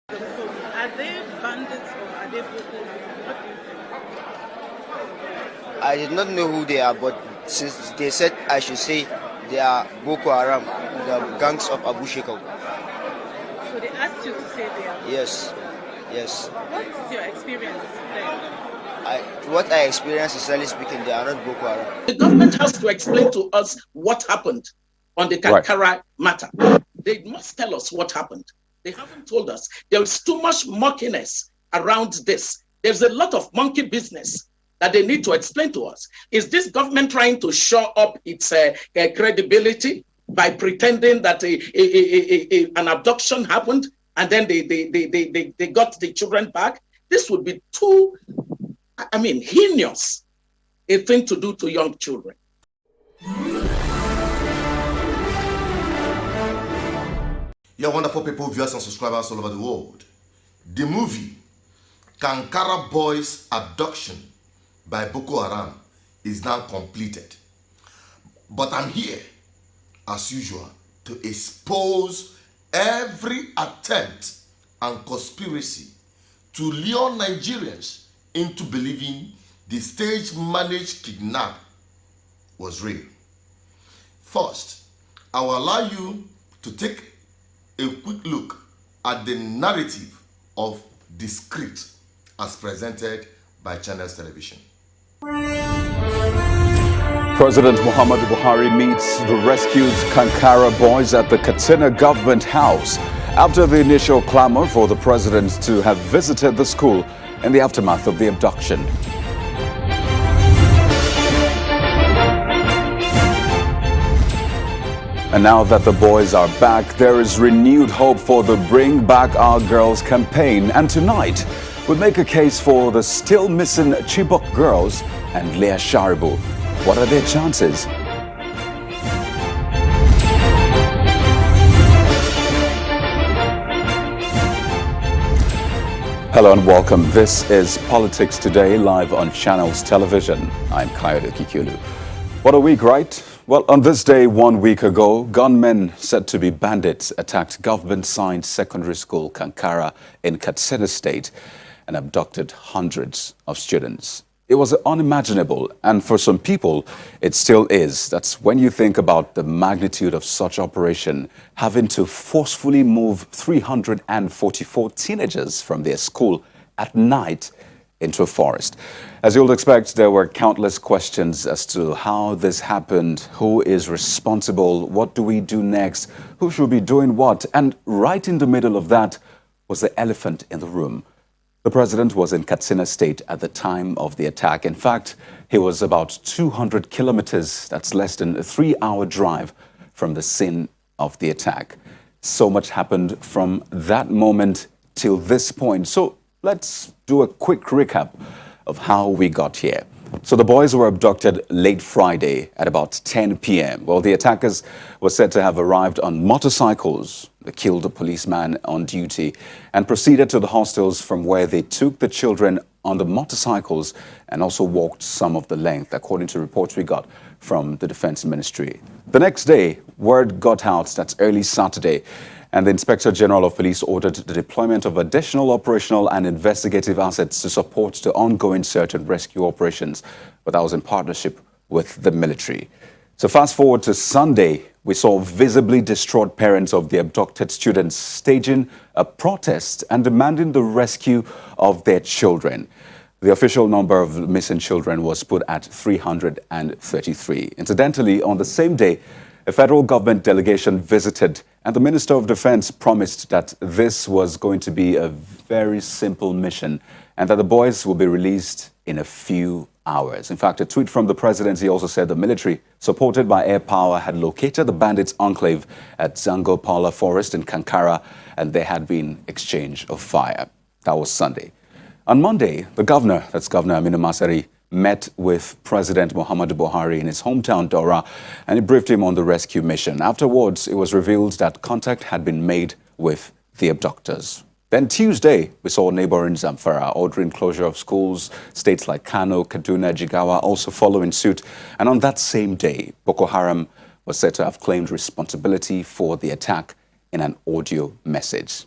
Are they bandits or are they Boko? What do you think? I did not know who they are, but since they said I should say they are Boko Haram, the gangs of Abu Shekau. So they asked you to say they are Boko? Yes. What is your experience there? What I experienced, sincerely speaking, they are not Boko Haram. The government has to explain to us what happened on the Kankara matter. They must tell us what happened. They haven't told us. There is too much murkiness around this. There's a lot of monkey business that they need to explain to us. Is this government trying to shore up its credibility by pretending that an abduction happened and then they got the children back? This would be too, heinous a thing to do to young children. Your wonderful people, viewers and subscribers all over the world. The movie Kankara Boys Abduction by Boko Haram is now completed. But I'm here, as usual, to expose every attempt and conspiracy to lure Nigerians into believing the stage-managed kidnap was real. First, I will allow you to take a quick look at the narrative of the script as presented by Channels Television. President Muhammadu Buhari meets the rescued Kankara boys at the Katsina government house after the initial clamor for the president to have visited the school in the aftermath of the abduction. And now that the boys are back, there is renewed hope for the Bring Back Our Girls campaign. And tonight, we make a case for the still missing Chibok girls and Leah Sharibu. What are their chances? Hello and welcome. This is Politics Today, live on Channels Television. I'm Kayode Kikulu. What a week, right? Well, on this day 1 week ago, gunmen said to be bandits attacked government-signed secondary school Kankara in Katsina State and abducted hundreds of students. It was unimaginable, and for some people, it still is. That's when you think about the magnitude of such operation, having to forcefully move 344 teenagers from their school at night into a forest. As you'll expect, there were countless questions as to how this happened, who is responsible, what do we do next, who should be doing what, and right in the middle of that was the elephant in the room. The president was in Katsina State at the time of the attack. In fact, he was about 200 kilometers, that's less than a 3-hour drive from the scene of the attack. So much happened from that moment till this point. So let's do a quick recap of how we got here. So the boys were abducted late Friday at about 10 p.m. Well, the attackers were said to have arrived on motorcycles. They killed a policeman on duty and proceeded to the hostels, from where they took the children on the motorcycles and also walked some of the length, according to reports we got from the Defense Ministry. The next day, word got out, that's early Saturday, and the Inspector General of Police ordered the deployment of additional operational and investigative assets to support the ongoing search and rescue operations, but that was in partnership with the military. So fast forward to Sunday, we saw visibly distraught parents of the abducted students staging a protest and demanding the rescue of their children. The official number of missing children was put at 333. Incidentally, on the same day, a federal government delegation visited, and the Minister of Defense promised that this was going to be a very simple mission and that the boys will be released in a few hours. In fact, a tweet from the presidency also said the military, supported by air power, had located the bandits' enclave at Zangopala Forest in Kankara, and there had been exchange of fire. That was Sunday. On Monday, the governor, that's Governor Aminu Masari, met with President Muhammadu Buhari in his hometown Dora, and he briefed him on the rescue mission. Afterwards, it was revealed that contact had been made with the abductors. Then Tuesday, we saw neighboring Zamfara ordering closure of schools, states like Kano, Kaduna, Jigawa also following suit. And on that same day, Boko Haram was said to have claimed responsibility for the attack in an audio message.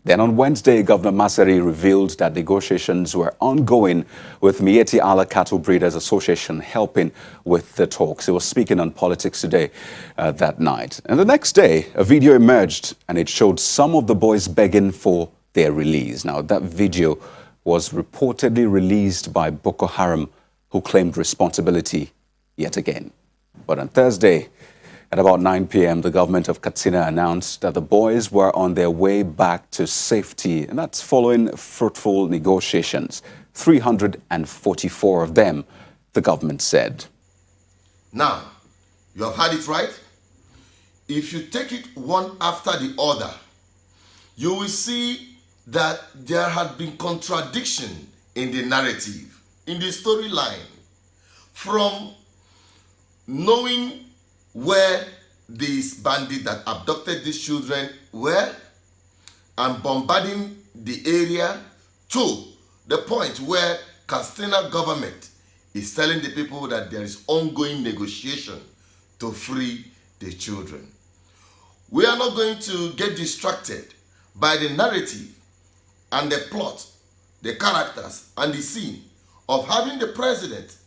Then on Wednesday, Governor Masari revealed that negotiations were ongoing with Miyetti Allah Cattle Breeders Association helping with the talks. He was speaking on Politics Today that night. And the next day, a video emerged and it showed some of the boys begging for their release. Now, that video was reportedly released by Boko Haram, who claimed responsibility yet again. But on Thursday, at about 9 p.m., the government of Katsina announced that the boys were on their way back to safety, and that's following fruitful negotiations. 344 of them, the government said. Now, you have had it right. If you take it one after the other, you will see that there had been contradiction in the narrative, in the storyline, from knowing where these bandits that abducted these children were and bombarding the area to the point where Katsina government is telling the people that there is ongoing negotiation to free the children. We are not going to get distracted by the narrative and the plot, the characters and the scene of having the president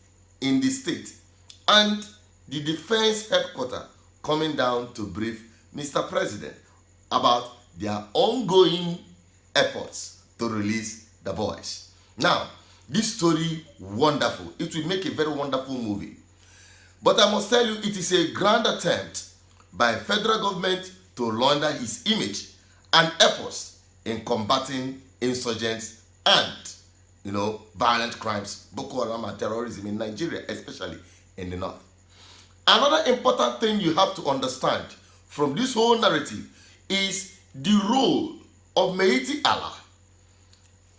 in the state and the defense headquarters coming down to brief Mr. President about their ongoing efforts to release the boys. Now, this story, wonderful. It will make a very wonderful movie. But I must tell you, it is a grand attempt by federal government to launder his image and efforts in combating insurgents and, violent crimes, Boko Haram and terrorism in Nigeria, especially in the north. Another important thing you have to understand from this whole narrative is the role of Miyetti Allah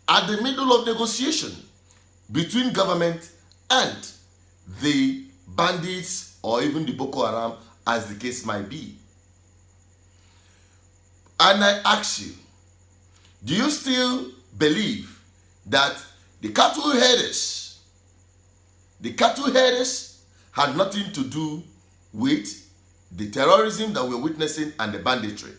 at the middle of negotiation between government and the bandits or even the Boko Haram, as the case might be. And I ask you, do you still believe that the cattle herders had nothing to do with the terrorism that we're witnessing and the banditry?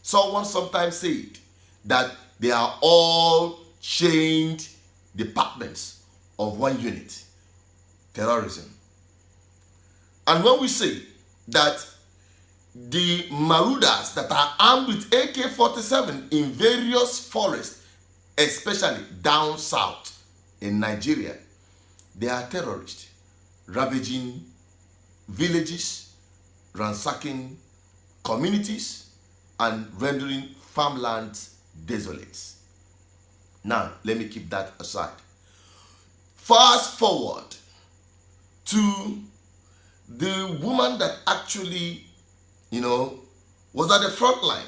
Someone sometimes said that they are all chained departments of one unit, terrorism. And when we say that the marauders that are armed with AK-47 in various forests, especially down south in Nigeria, they are terrorists, ravaging villages, ransacking communities, and rendering farmlands desolate. Now, let me keep that aside. Fast forward to the woman that actually, was at the front line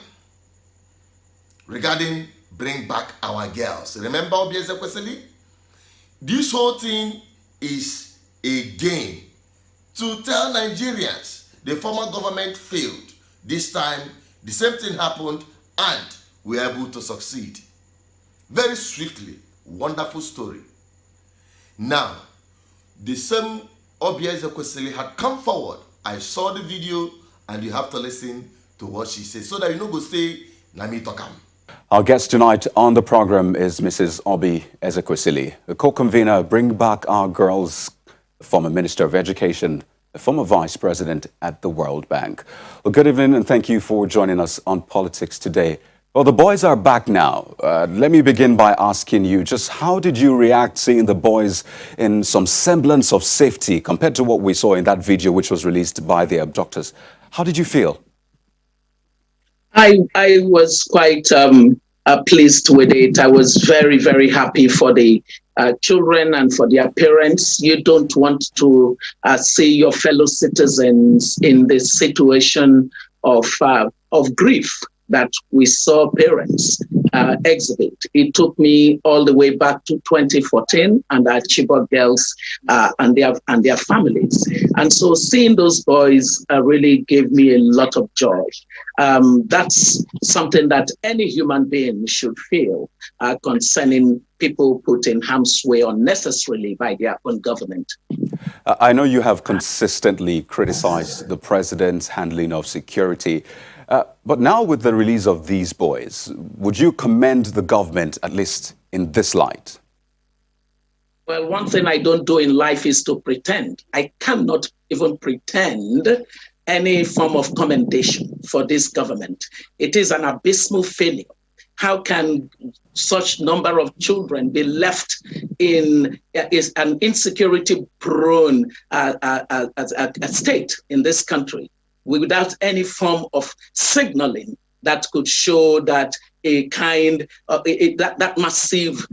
regarding bring back our girls. Remember Obi Ezekwesili? This whole thing is a game to tell Nigerians the former government failed. This time, the same thing happened and we were able to succeed. Very swiftly, wonderful story. Now, the same Obi Ezekwesili had come forward. I saw the video and you have to listen to what she said so that you know go say, Nami Tokam. Our guest tonight on the program is Mrs. Obi Ezekwesili, the co-convener Bring Back Our Girls, the former Minister of Education, the former Vice President at the World Bank. Well, good evening and thank you for joining us on Politics Today. Well, the boys are back now. Let me begin by asking you, just how did you react seeing the boys in some semblance of safety compared to what we saw in that video which was released by the abductors? How did you feel? I was quite pleased with it. I was very, very happy for the children and for their parents. You don't want to see your fellow citizens in this situation of grief that we saw parents exhibit. It took me all the way back to 2014 and our Chibok girls and their families. And so seeing those boys really gave me a lot of joy. That's something that any human being should feel concerning people put in harm's way unnecessarily by their own government. I know you have consistently criticized the president's handling of security. But now with the release of these boys, would you commend the government, at least in this light? Well, one thing I don't do in life is to pretend. I cannot even pretend any form of commendation for this government. It is an abysmal failure. How can such number of children be left in an insecurity-prone state in this country without any form of signaling that could show that that massive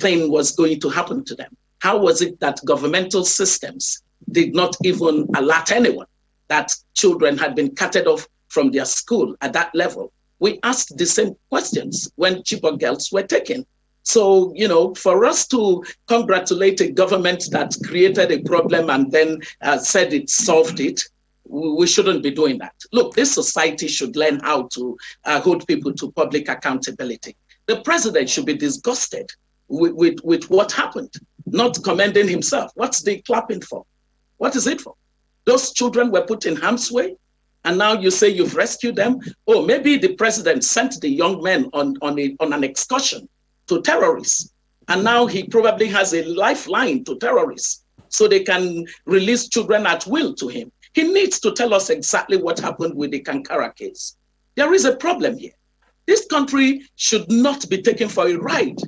thing was going to happen to them? How was it that governmental systems did not even alert anyone that children had been carted off from their school at that level? We asked the same questions when Chibok girls were taken. So, for us to congratulate a government that created a problem and then said it solved it, we shouldn't be doing that. Look, this society should learn how to hold people to public accountability. The president should be disgusted with what happened, not commending himself. What's the clapping for? What is it for? Those children were put in harm's way, and now you say you've rescued them? Oh, maybe the president sent the young men on an excursion to terrorists, and now he probably has a lifeline to terrorists so they can release children at will to him. He needs to tell us exactly what happened with the Kankara case. There is a problem here. This country should not be taken for a ride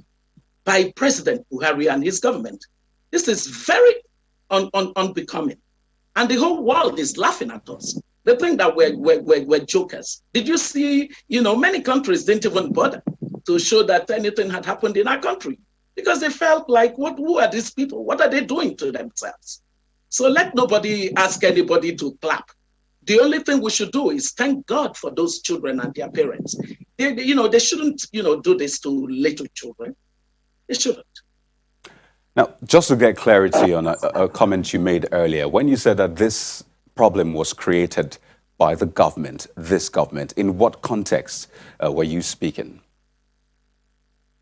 by President Buhari and his government. This is very unbecoming. And the whole world is laughing at us. They think that we're jokers. Did you see, many countries didn't even bother to show that anything had happened in our country because they felt like, who are these people? What are they doing to themselves? So let nobody ask anybody to clap. The only thing we should do is thank God for those children and their parents. They shouldn't, do this to little children. They shouldn't. Now, just to get clarity on a comment you made earlier, when you said that this problem was created by the government, this government, in what context were you speaking?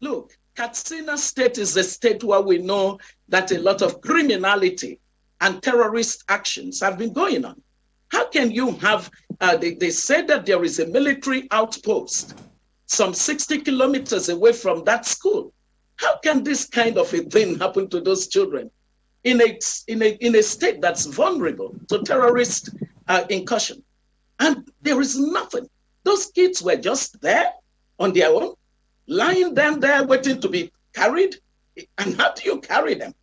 Look, Katsina State is a state where we know that a lot of criminality and terrorist actions have been going on. How can you have, they said that there is a military outpost some 60 kilometers away from that school. How can this kind of a thing happen to those children in a state that's vulnerable to terrorist incursion? And there is nothing. Those kids were just there on their own, lying down there waiting to be carried. And how do you carry them?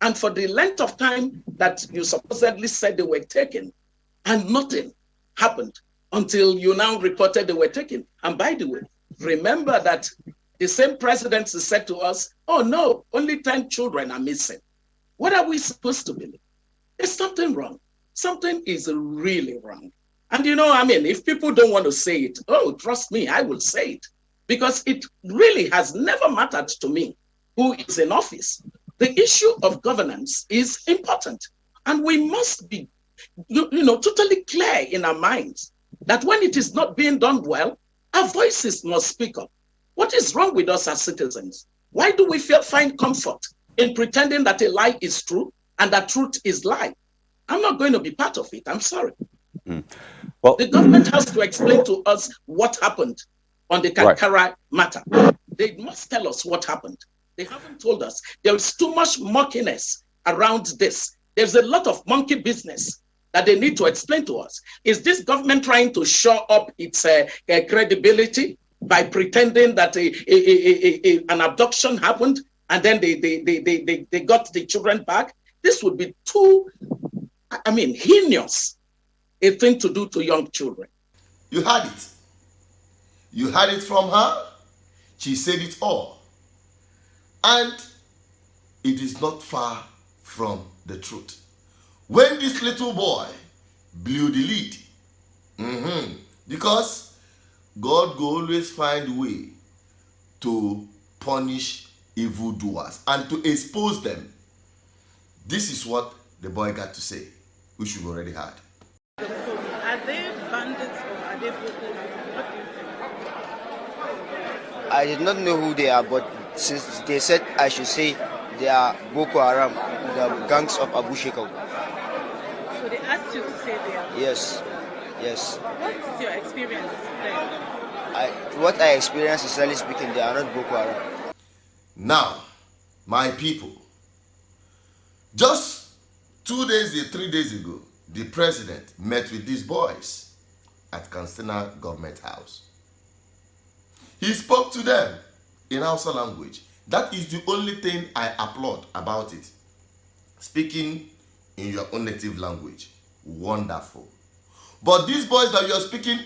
And for the length of time that you supposedly said they were taken, and nothing happened until you now reported they were taken. And by the way, remember that the same presidency said to us, oh no, only 10 children are missing. What are we supposed to believe? There's something wrong. Something is really wrong. And if people don't want to say it, oh, trust me, I will say it. Because it really has never mattered to me who is in office. The issue of governance is important. And we must be, totally clear in our minds that when it is not being done well, our voices must speak up. What is wrong with us as citizens? Why do we find comfort in pretending that a lie is true and that truth is lie? I'm not going to be part of it. I'm sorry. Well, the government has to explain to us what happened on the Kankara matter. They must tell us what happened. They haven't told us. There is too much murkiness around this. There's a lot of monkey business that they need to explain to us. Is this government trying to shore up its credibility by pretending that an abduction happened and then they got the children back? This would be too, heinous a thing to do to young children. You had it. You had it from her. She said it all. And it is not far from the truth. When this little boy blew the lead, because God will always find a way to punish evildoers and to expose them. This is what the boy got to say, which we've already heard. Are they bandits or are they Boko? What do you think? I did not know who they are, but since they said I should say they are Boko Haram, the gangs of Abu Shekau. So they asked you to say they are. Yes. Yes. What is your experience there? What I experienced, sincerely speaking, they are not Boko Haram. Now, my people, just 3 days ago, the president met with these boys at Kankara Government House. He spoke to them in Hausa language. That is the only thing I applaud about it. Speaking in your own native language. Wonderful. But these boys that you are speaking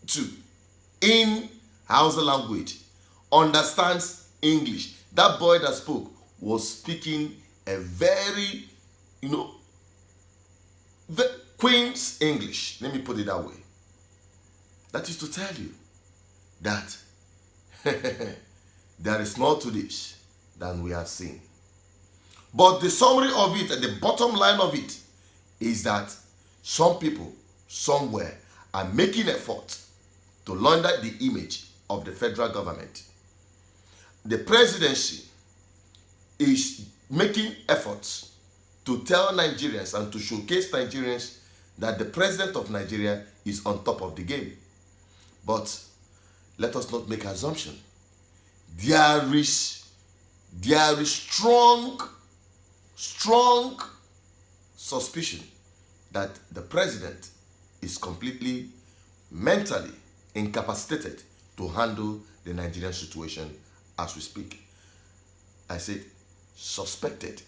to in Hausa language understands English. That boy that spoke was speaking a very, Queen's English. Let me put it that way. That is to tell you that there is more to this than we have seen. But the summary of it and the bottom line of it is that some people somewhere are making effort to launder the image of the federal government. The presidency is making efforts to tell Nigerians and to showcase Nigerians that the president of Nigeria is on top of the game. But let us not make assumption. There is strong suspicion that the president is completely mentally incapacitated to handle the Nigerian situation as we speak. I said suspected.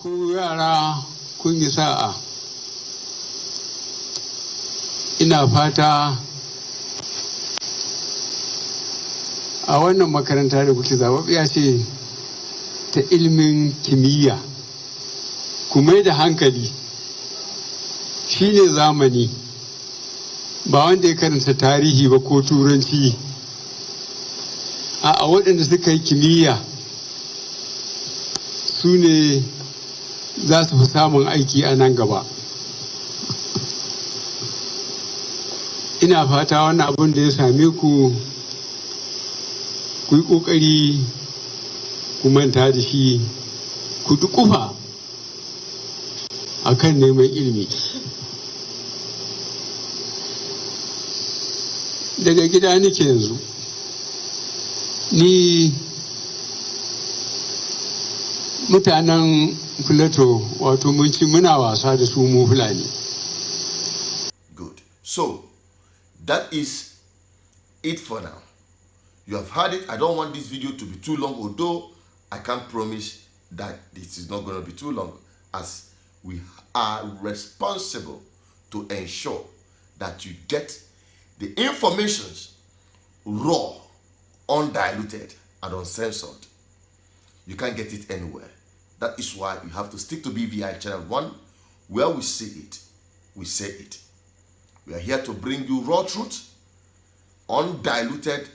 Ku yara kun yi sa'a. Ina fata a wannan makaranta da kuke zababbiya ce ta ilimin kimiyya. Ku mai da hankali, shine zamani, ba wanda ya karanta tarihi ba ko turanci. A waɗanda suka yi kimiyya su ne za su fi samun aiki a nan gaba. Ina fata wannan abin da ya same ku yi ƙoƙari ku manta da shi, ku duƙufa a kan neman ilimi. Daga gida nake yanzu. Ni mutanen Filato, wato mun ci muna wasa da su mu Fulani. Good. So, that is it for now. You have heard it. I don't want this video to be too long, although I can't promise that this is not going to be too long, as we are responsible to ensure that you get the information raw, undiluted, and uncensored. You can't get it anywhere. That is why you have to stick to BVI Channel 1, where we see it, we say it. We are here to bring you raw truth, undiluted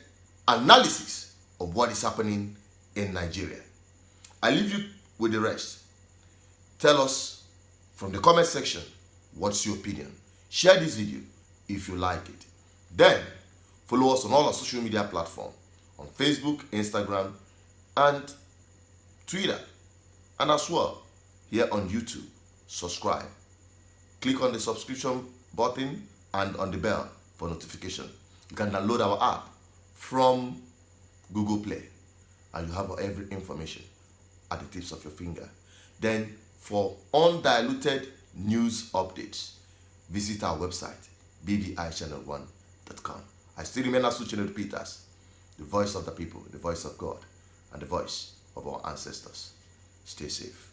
analysis of what is happening in Nigeria. I leave you with the rest. Tell us from the comment section what's your opinion. Share this video if you like it. Then follow us on all our social media platforms, on Facebook, Instagram, and Twitter, and as well here on YouTube. Subscribe. Click on the subscription button and on the bell for notification. You can download our app from Google Play, and you have every information at the tips of your finger. Then for undiluted news updates, visit our website, BVIChannel1.com. I still remain Asuchino Peters, the voice of the people, the voice of God, and the voice of our ancestors. Stay safe.